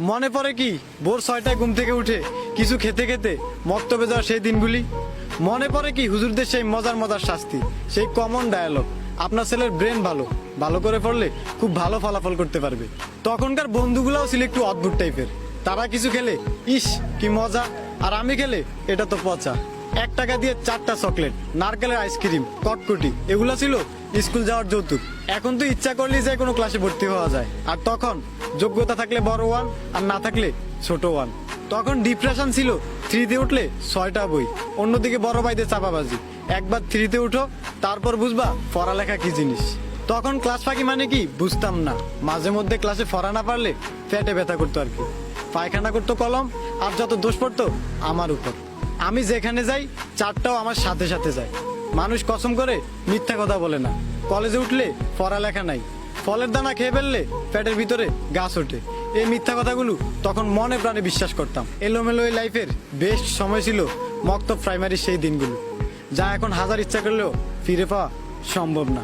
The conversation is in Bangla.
মনে পড়ে কি ভোর 6টায় ঘুম থেকে উঠে কিছু খেতে খেতে মক্তবে যাওয়া সেই দিনগুলি? মনে পড়ে কি হুজুরদের সেই মজার মজার শাস্তি, সেই কমন ডায়ালগ, আপনার ছেলের ব্রেন ভালো, ভালো করে পড়লে খুব ভালো ফলাফল করতে পারবে। তখনকার বন্ধুগুলাও ছিল একটু অদ্ভুত টাইপের। তারা কিছু খেলে ইস কি মজা, আর আমি খেলে এটা তো পচা। 1 টাকা দিয়ে 4টা চকলেট, নারকেলের আইসক্রিম, কটকটি, এগুলা ছিল স্কুল যাওয়ার যৌতুক। এখন তো ইচ্ছা করলেই যে কোনো ক্লাসে ভর্তি হওয়া যায়। আর তখন যোগ্যতা থাকলে বড় ওয়ান, আর না থাকলে ছোট ওয়ান। তখন ডিপ্রেশন ছিল 3-তে উঠলে 6টা বই, অন্যদিকে বড় ভাইদের চাপাবাজি। একবার 3-তে উঠো, তারপর বুঝবা পড়ালেখা কি জিনিস। তখন ক্লাস ফাঁকি মানে কি বুঝতাম না। মাঝে মধ্যে ক্লাসে পড়া না পারলে পেটে ব্যথা করতো আর কি। পায়খানা করতো কলম, আর যত দোষ পড়তো আমার উপর। আমি যেখানে যাই 4টাও আমার সাথে সাথে যায়। মানুষ কসম করে মিথ্যা কথা বলে না। কলেজে উঠলে পড়ালেখা নাই, ফলের দানা খেয়ে ফেললে পেটের ভিতরে গাছ ওঠে। এই মিথ্যা কথাগুলো তখন মনে প্রাণে বিশ্বাস করতাম। এলোমেলো এই লাইফের বেস্ট সময় ছিল মক্তব প্রাইমারি সেই দিনগুলো, যা এখন হাজার ইচ্ছা করলেও ফিরে পাওয়া সম্ভব না।